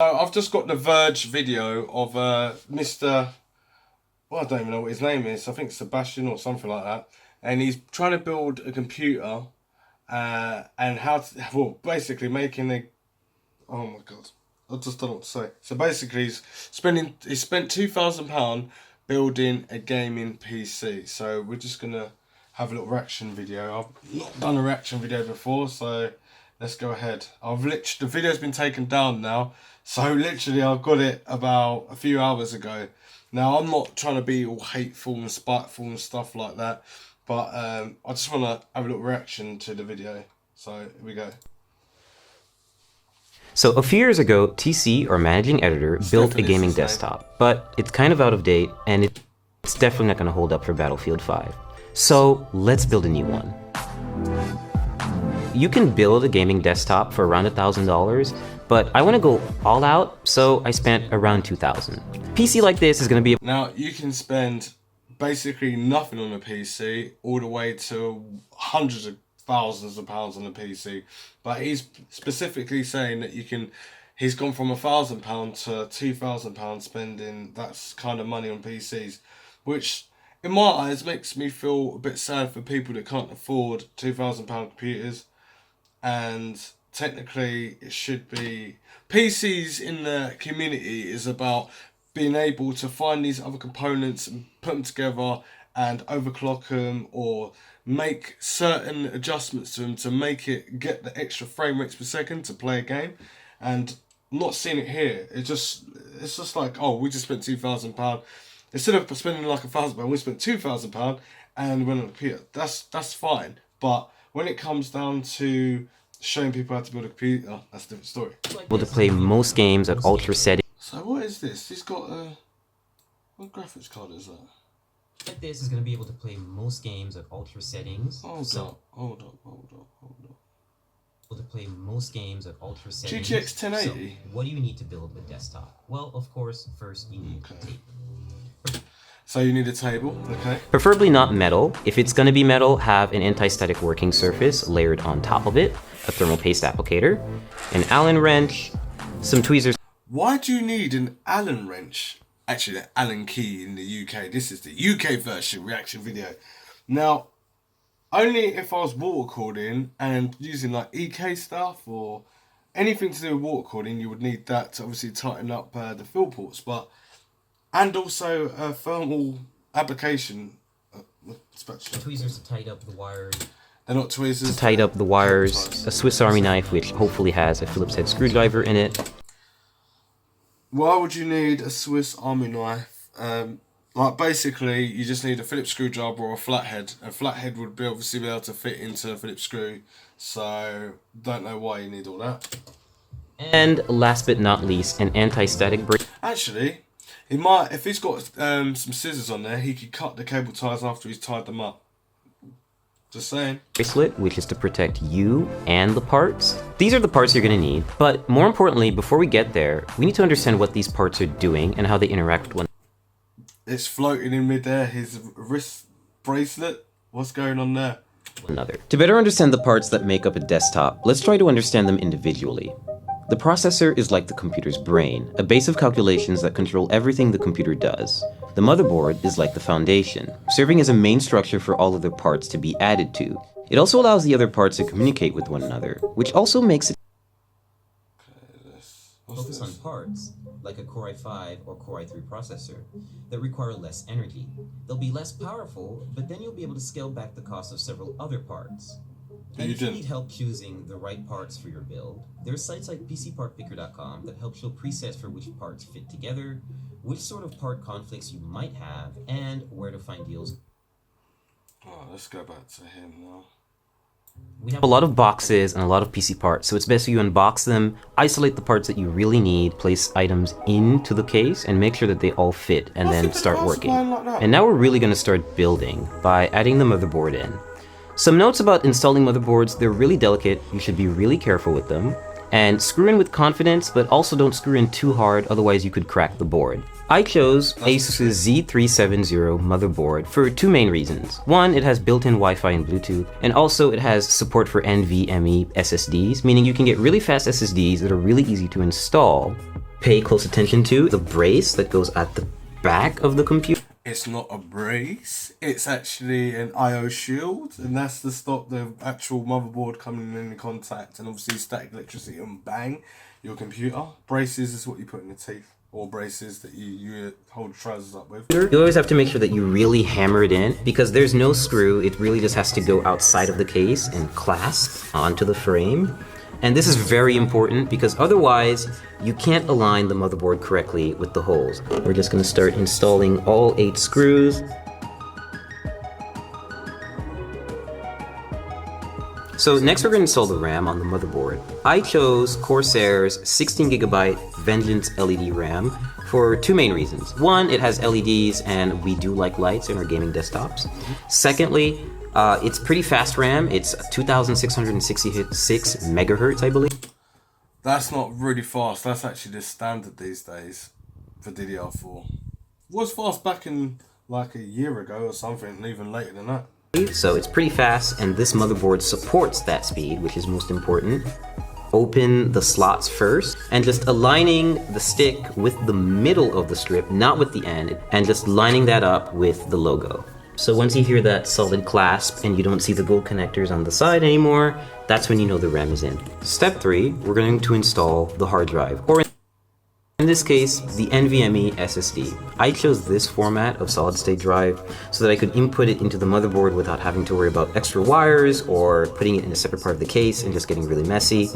I've just got the Verge video of Mr. Well, I don't even know what his name is. I think Sebastian or something like that. And he's trying to build a computer and how to, well, basically making a, oh my God, I just don't know what to say. So basically he spent £2,000 building a gaming PC. So we're just going to have a little reaction video. I've not done a reaction video before, so let's go ahead. The video's been taken down now. So literally I got it about a few hours ago. Now I'm not trying to be all hateful and spiteful and stuff like that. But I just want to have a little reaction to the video. So here we go. So a few years ago, TC, or Managing Editor, built a gaming desktop, but it's kind of out of date and it's definitely not going to hold up for Battlefield 5. So let's build a new one. You can build a gaming desktop for around $1,000, but I want to go all out, so I spent around $2,000. PC like this is going to be... Now you can spend basically nothing on a PC, all the way to hundreds of thousands of pounds on a PC. But he's specifically saying that he's gone from £1,000 to £2,000 spending that kind of money on PCs, which in my eyes makes me feel a bit sad for people that can't afford £2,000 computers. And technically it should be, PCs in the community is about being able to find these other components and put them together and overclock them or make certain adjustments to them to make it get the extra frame rates per second to play a game. And I'm not seeing it here. It's just like, oh, we just spent £2,000. Instead of spending like £1,000, we spent £2,000 and went on a computer. That's fine. But when it comes down to showing people how to build a computer, that's a different story. Able to play most games at ultra settings. So what is this? He's got a... What graphics card is that? Like this is going to be able to play most games at ultra settings. Hold up. Able to play most games at ultra settings. GTX 1080? So, what do you need to build a desktop? Well, of course, first you need tape. So you need a table, okay. Preferably not metal. If it's going to be metal, have an anti-static working surface layered on top of it, a thermal paste applicator, an Allen wrench, some tweezers. Why do you need an Allen wrench? Actually, the Allen key in the UK. This is the UK version reaction video. Now, only if I was water cooling and using like EK stuff or anything to do with water cooling, you would need that to obviously tighten up the fill ports. And also a thermal application spatula. Tweezers to tighten up the wires. They're not tweezers. To tighten up the wires, a Swiss Army knife which hopefully has a Phillips head screwdriver in it. Why would you need a Swiss Army knife? Like basically, you just need a Phillips screwdriver or a flathead. A flathead would be obviously be able to fit into a Phillips screw. So don't know why you need all that. And last but not least, an anti-static brake. Actually, he might, if he's got some scissors on there, he could cut the cable ties after he's tied them up. Just saying. Bracelet, which is to protect you and the parts. These are the parts you're going to need, but more importantly, before we get there, we need to understand what these parts are doing and how they interact with one It's floating in midair, his wrist bracelet. What's going on there? another. To better understand the parts that make up a desktop, let's try to understand them individually. The processor is like the computer's brain, a base of calculations that control everything the computer does. The motherboard is like the foundation, serving as a main structure for all other parts to be added to. It also allows the other parts to communicate with one another, which also makes it Focus on parts, like a Core i5 or Core i3 processor, that require less energy. They'll be less powerful, but then you'll be able to scale back the cost of several other parts. And if you need help choosing the right parts for your build, there's sites like PCPartPicker.com that help show presets for which parts fit together, which sort of part conflicts you might have, and where to find deals. Oh, let's go back to him now. We have a lot of boxes and a lot of PC parts, so it's best you unbox them, isolate the parts that you really need, place items into the case, and make sure that they all fit, and then start working. And now we're really going to start building by adding the motherboard in. Some notes about installing motherboards: they're really delicate, you should be really careful with them, and screw in with confidence, but also don't screw in too hard, otherwise you could crack the board. I chose Asus's Z370 motherboard for two main reasons. One, it has built-in Wi-Fi and Bluetooth, and also it has support for NVMe SSDs, meaning you can get really fast SSDs that are really easy to install pay close attention to the brace that goes at the back of the computer. It's not a brace, it's actually an IO shield, and that's to stop the actual motherboard coming in contact and obviously static electricity and bang your computer. Braces is what you put in the teeth, or braces that you hold trousers up with. You always have to make sure that you really hammer it in, because there's no screw. It really just has to go outside of the case and clasp onto the frame. And this is very important because otherwise you can't align the motherboard correctly with the holes. We're just going to start installing all 8 screws. So next we're going to install the RAM on the motherboard. I chose Corsair's 16GB Vengeance LED RAM for 2 main reasons. One, it has LEDs and we do like lights in our gaming desktops. Secondly, it's pretty fast RAM. It's 2666 megahertz, I believe. That's not really fast. That's actually the standard these days for DDR4. It was fast back in like a year ago or something, and even later than that. So it's pretty fast, and this motherboard supports that speed, which is most important. Open the slots first, and just aligning the stick with the middle of the strip, not with the end, and just lining that up with the logo. So once you hear that solid clasp and you don't see the gold connectors on the side anymore, that's when you know the RAM is in. Step 3, we're going to install the hard drive, or in this case, the NVMe SSD. I chose this format of solid state drive so that I could input it into the motherboard without having to worry about extra wires or putting it in a separate part of the case and just getting really messy.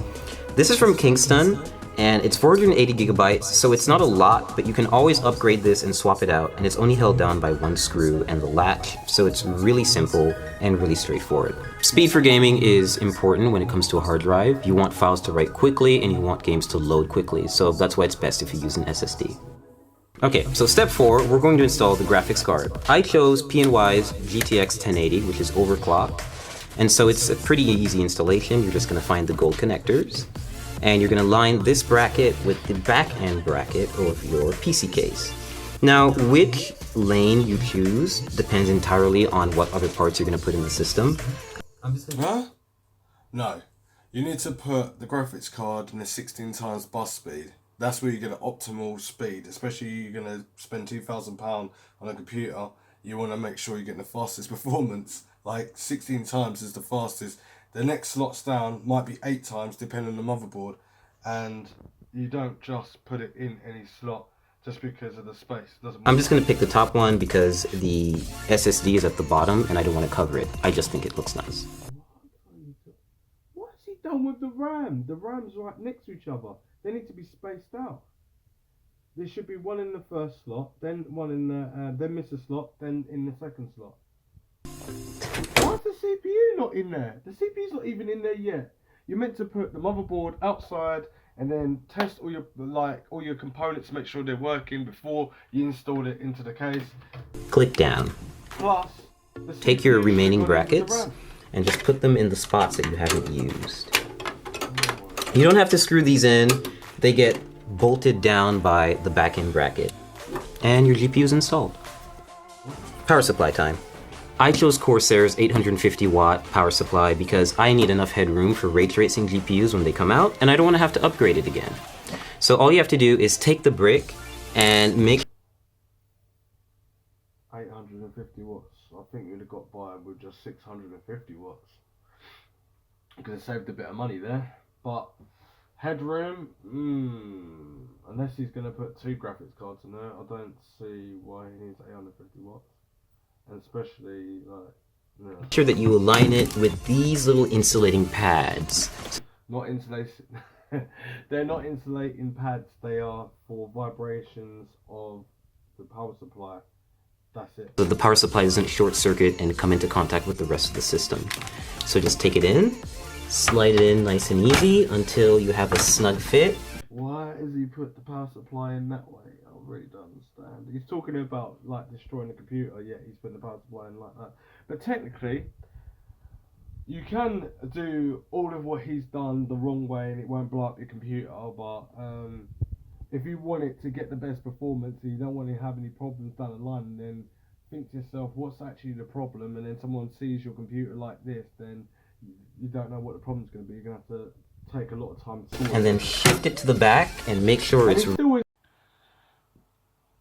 This is from Kingston, and it's 480 gigabytes, so it's not a lot, but you can always upgrade this and swap it out, and it's only held down by 1 screw and the latch, so it's really simple and really straightforward. Speed for gaming is important when it comes to a hard drive. You want files to write quickly and you want games to load quickly, so that's why it's best if you use an SSD. Okay, so step 4, we're going to install the graphics card. I chose PNY's GTX 1080, which is overclocked, and so it's a pretty easy installation. You're just going to find the gold connectors, and you're going to line this bracket with the back end bracket of your PC case. Now, which lane you choose depends entirely on what other parts you're going to put in the system. Huh? No. You need to put the graphics card in a 16 times bus speed. That's where you get an optimal speed, especially you're going to spend £2,000 on a computer. You want to make sure you're getting the fastest performance. Like 16 times is the fastest. The next slots down might be 8 times depending on the motherboard, and you don't just put it in any slot just because of the space. I'm just going to pick the top one because the SSD is at the bottom and I don't want to cover it. I just think it looks nice. What's he done with the RAM? The RAM's right next to each other. They need to be spaced out. There should be one in the first slot, then one in the, then miss a slot, then in the second slot. Why's the CPU not in there? The CPU's not even in there yet. You're meant to put the motherboard outside and then test all your components to make sure they're working before you install it into the case. Click down. Plus, take your remaining brackets and just put them in the spots that you haven't used. You don't have to screw these in. They get bolted down by the back end bracket. And your GPU is installed. Power supply time. I chose Corsair's 850 watt power supply because I need enough headroom for ray tracing GPUs when they come out, and I don't want to have to upgrade it again. So all you have to do is take the brick and make 850 watts. I think you'd have got by with just 650 watts. You could have saved a bit of money there, but headroom, unless he's going to put 2 graphics cards in there, I don't see why he needs 850 watts. And especially Make sure that you align it with these little insulating pads. Not insulation. They're not insulating pads. They are for vibrations of the power supply. That's it. So the power supply doesn't short circuit and come into contact with the rest of the system. So just take it in, slide it in nice and easy until you have a snug fit. Why has he put the power supply in that way? I really don't understand. He's talking about like destroying the computer, yet he's putting the power supply in like that. But technically, you can do all of what he's done the wrong way and it won't blow up your computer, but if you want it to get the best performance and you don't want to have any problems down the line, then think to yourself, what's actually the problem? And then someone sees your computer like this, then you don't know what the problem's going to be. You're going to have to take a lot of time. And then shift it to the back and make sure it's...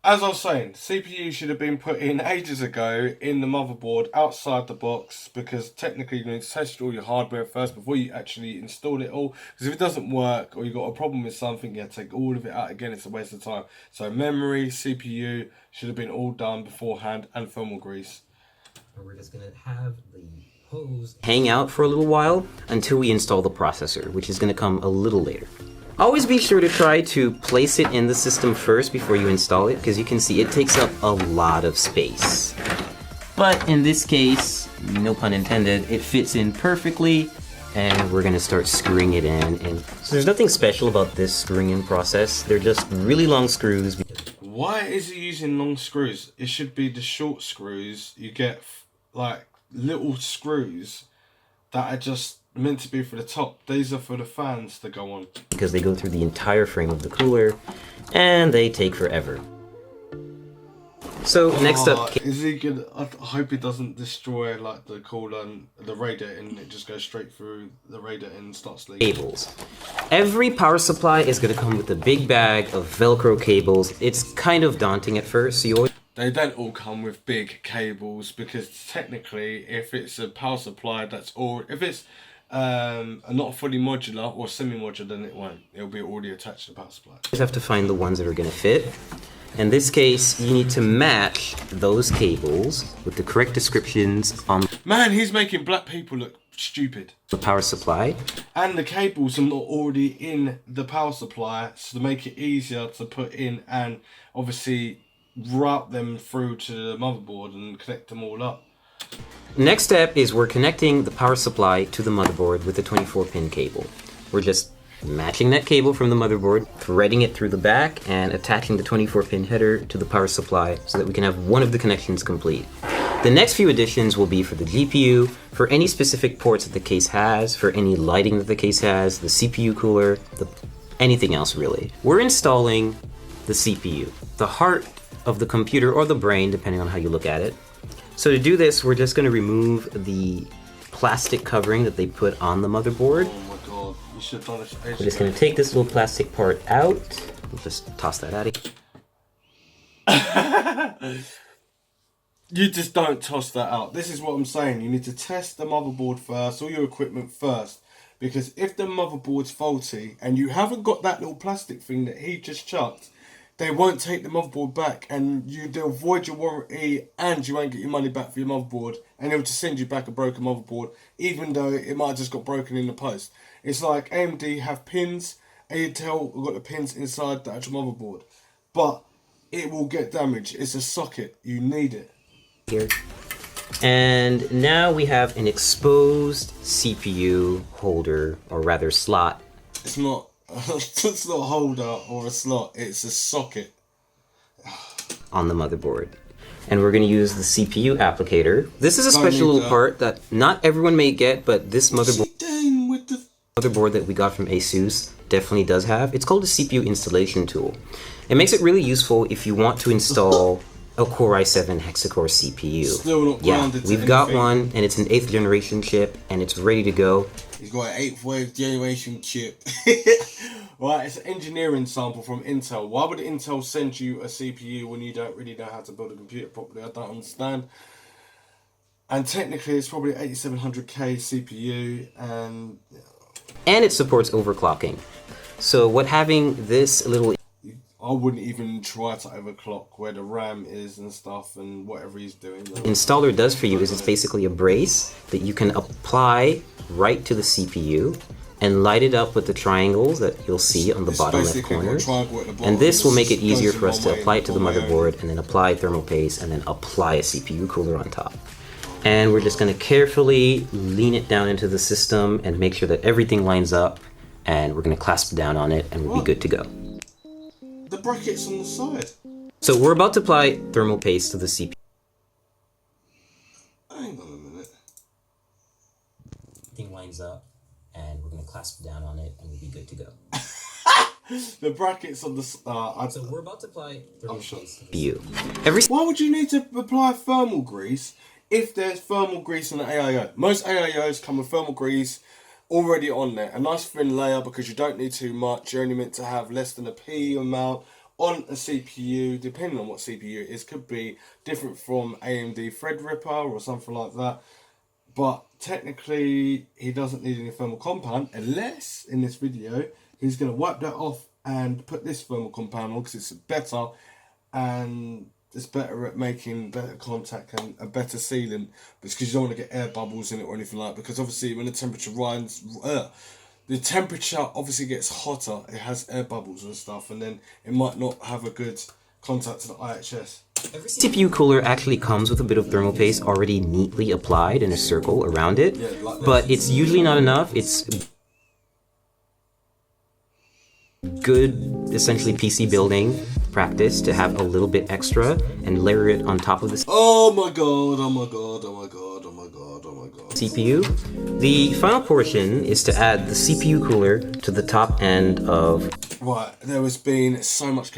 As I was saying, CPU should have been put in ages ago in the motherboard outside the box, because technically you need to test all your hardware first before you actually install it all. Because if it doesn't work or you've got a problem with something, you have to take all of it out again. It's a waste of time. So memory, CPU should have been all done beforehand, and thermal grease. And we're just going to have the hose hang out for a little while until we install the processor, which is going to come a little later. Always be sure to try to place it in the system first before you install it, because you can see it takes up a lot of space. But in this case, no pun intended, it fits in perfectly, and we're going to start screwing it in. And so there's nothing special about this screwing in process. They're just really long screws. Why is he using long screws? It should be the short screws. You get like little screws that are just meant to be for the top. These are for the fans to go on. Because they go through the entire frame of the cooler, and they take forever. So next up... Is he good? I hope he doesn't destroy like the cooler and the radiator, and it just goes straight through the radiator and starts leaking. Cables. Every power supply is going to come with a big bag of Velcro cables. It's kind of daunting at first, so you always... They don't all come with big cables, because technically if it's a power supply that's all... If it's not fully modular or semi-modular, then it won't. It'll be already attached to the power supply. You just have to find the ones that are going to fit. In this case, you need to match those cables with the correct descriptions on... Man, he's making black people look stupid. ...the power supply. And the cables are not already in the power supply, so to make it easier to put in and obviously route them through to the motherboard and connect them all up. Next step is we're connecting the power supply to the motherboard with the 24-pin cable. We're just matching that cable from the motherboard, threading it through the back, and attaching the 24-pin header to the power supply so that we can have one of the connections complete. The next few additions will be for the GPU, for any specific ports that the case has, for any lighting that the case has, the CPU cooler, anything else really. We're installing the CPU, the heart of the computer, or the brain, depending on how you look at it. So to do this, we're just going to remove the plastic covering that they put on the motherboard. Oh my god, you should have done this ages ago. We're just going to take this little plastic part out. We'll just toss that out again. You just don't toss that out. This is what I'm saying. You need to test the motherboard first, all your equipment first. Because if the motherboard's faulty and you haven't got that little plastic thing that he just chucked, they won't take the motherboard back, and they'll void your warranty, and you won't get your money back for your motherboard, and they'll just send you back a broken motherboard, even though it might have just got broken in the post. It's like AMD have pins, Intel have got the pins inside the actual motherboard, but it will get damaged. It's a socket. You need it. Here. And now we have an exposed CPU holder, or rather slot. It's not a holder or a slot, it's a socket. On the motherboard. And we're going to use the CPU applicator. This is a special little part that not everyone may get, but this motherboard that we got from ASUS definitely does have. It's called a CPU installation tool. It makes it really useful if you want to install a Core i7 hexa-core CPU. Still not grounded. We've got one, and it's an 8th generation chip, and it's ready to go. He's got an 8th generation chip. Right, it's an engineering sample from Intel. Why would Intel send you a CPU when you don't really know how to build a computer properly? I don't understand. And technically, it's probably an 8700K CPU, and it supports overclocking. So what having this little... I wouldn't even try to overclock where the RAM is and stuff and whatever he's doing. Installer does for you is it's basically a brace that you can apply right to the CPU and light it up with the triangles that you'll see on the bottom left corner. And this will make it easier for us to apply it to the motherboard and then apply thermal paste and then apply a CPU cooler on top. And we're just going to carefully lean it down into the system and make sure that everything lines up, and we're going to clasp down on it and we'll be good to go. The brackets on the side. So we're about to apply thermal paste to the CPU. Hang on a minute. Everything lines up, and we're going to clasp down on it, and we'll be good to go. The brackets on the So we're about to apply thermal paste to the CPU. Why would you need to apply thermal grease if there's thermal grease in the AIO? Most AIOs come with thermal grease already on there. A nice thin layer because you don't need too much. You're only meant to have less than a P amount on a CPU, depending on what CPU it is. Could be different from AMD Threadripper or something like that. But technically, he doesn't need any thermal compound unless in this video he's going to wipe that off and put this thermal compound on because it's better and it's better at making better contact and a better sealant. But it's because you don't want to get air bubbles in it or anything like that. Because obviously, when the temperature rises, the temperature obviously gets hotter. It has air bubbles and stuff, and then it might not have a good contact to the IHS. CPU cooler actually comes with a bit of thermal paste already neatly applied in a circle around it, but it's usually not enough. It's good, essentially PC building practice to have a little bit extra and layer it on top of the Oh my god, oh my god, oh my god, oh my god, oh my god. CPU. The final portion is to add the CPU cooler to the top end of... Right, there has been so much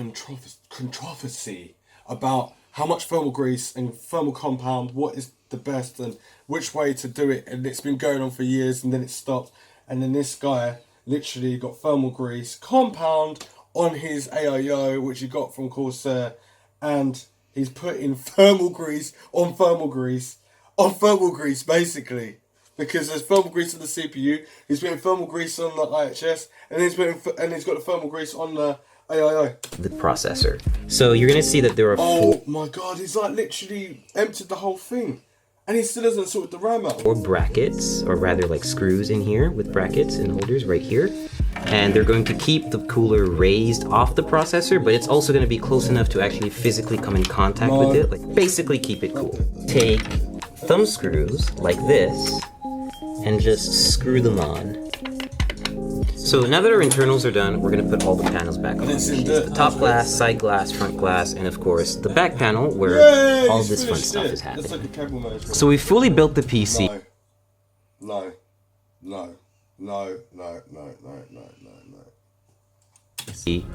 controversy about how much thermal grease and thermal compound, what is the best and which way to do it, and it's been going on for years and then it stopped, and then this guy literally got thermal grease compound on his AIO, which he got from Corsair, and he's putting thermal grease on thermal grease on thermal grease, basically, because there's thermal grease on the CPU, he's putting thermal grease on the IHS, and he's got the thermal grease on the AIO. The processor. So you're going to see that there are Oh my god, he's like literally emptied the whole thing. And he still hasn't sorted the RAM out. 4 brackets, or rather like screws in here with brackets and holders right here. And they're going to keep the cooler raised off the processor, but it's also going to be close enough to actually physically come in contact with it. Like basically keep it cool. Take thumb screws like this and just screw them on. So now that our internals are done, we're going to put all the panels back on. The top glass, side glass, front glass, and of course the back panel where all this fun stuff is happening. So we fully built the PC. No.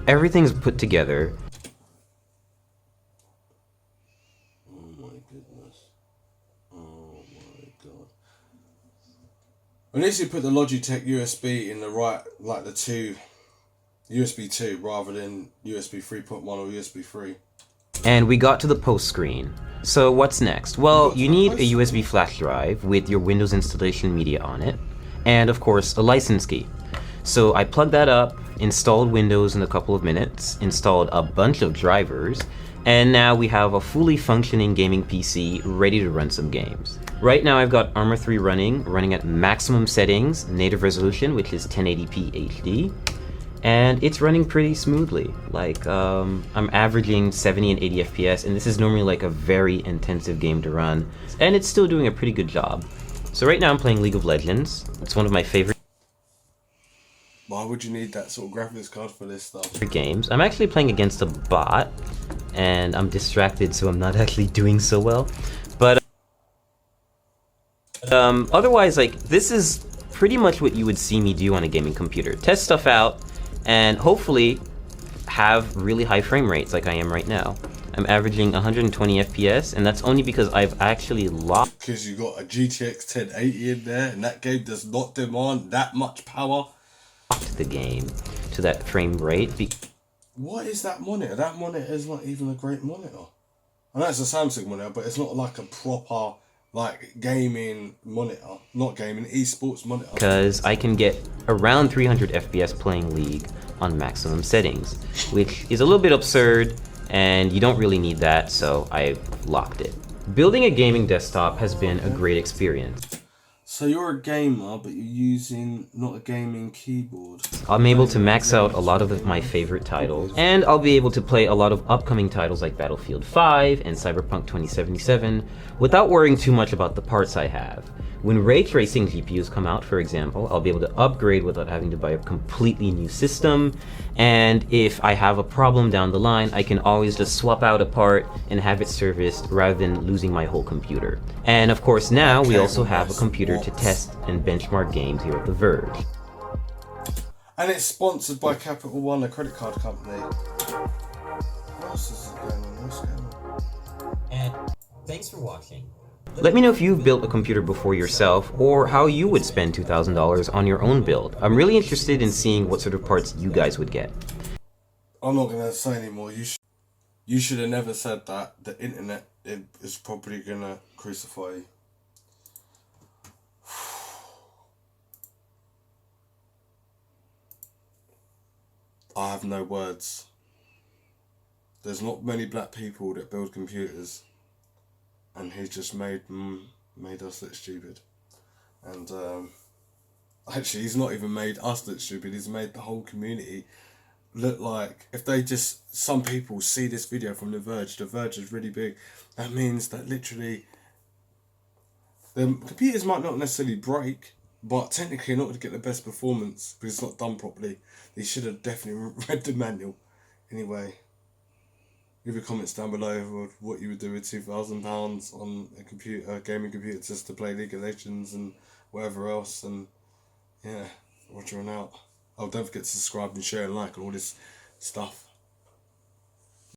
Everything's put together. Oh my goodness. Oh my god. At least you put the Logitech USB in the right, like the USB 2 rather than USB 3.1 or USB 3. And we got to the post screen. So what's next? Well, you need a USB flash drive with your Windows installation media on it, and of course a license key. So I plugged that up, installed Windows in a couple of minutes, installed a bunch of drivers, and now we have a fully functioning gaming PC ready to run some games. Right now I've got Armor 3 running at maximum settings, native resolution, which is 1080p HD, and it's running pretty smoothly. Like, I'm averaging 70 and 80 FPS, and this is normally like a very intensive game to run, and it's still doing a pretty good job. So right now I'm playing League of Legends. It's one of my favorite Why would you need that sort of graphics card for this stuff? games. I'm actually playing against a bot, and I'm distracted, so I'm not actually doing so well. But otherwise, like, this is pretty much what you would see me do on a gaming computer. Test stuff out, and hopefully have really high frame rates like I am right now. I'm averaging 120 FPS, and that's only because I've actually locked... Because you got a GTX 1080 in there, and that game does not demand that much power. ...the game to that frame rate. What is that monitor? That monitor is not even a great monitor. I know it's a Samsung monitor, but it's not like a proper, like, gaming monitor. Not gaming, esports monitor. Because I can get around 300 FPS playing League on maximum settings, which is a little bit absurd, and you don't really need that, so I've locked it. Building a gaming desktop has been a great experience. So you're a gamer, but you're using not a gaming keyboard. I'm able to max out a lot of my favorite titles, and I'll be able to play a lot of upcoming titles like Battlefield 5 and Cyberpunk 2077 without worrying too much about the parts I have. When ray tracing GPUs come out, for example, I'll be able to upgrade without having to buy a completely new system, and if I have a problem down the line, I can always just swap out a part and have it serviced rather than losing my whole computer. And of course now we also have a computer to test and benchmark games here at The Verge. And it's sponsored by Capital One, a credit card company. What else is going on? What's going on? And thanks for watching. Let me know if you've built a computer before yourself, or how you would spend $2,000 on your own build. I'm really interested in seeing what sort of parts you guys would get. I'm not going to say anymore. You should have never said that. The internet is probably going to crucify you. I have no words. There's not many black people that build computers, and he just made us look stupid. And actually, he's not even made us look stupid. He's made the whole community look like, if they just, some people see this video from the Verge is really big. That means that literally the computers might not necessarily break, but technically not to get the best performance because it's not done properly. They should have definitely read the manual. Anyway, leave your comments down below of what you would do with £2,000 on a computer, gaming computer, just to play League of Legends and whatever else. And yeah, Roger and out. Oh, don't forget to subscribe and share and like and all this stuff.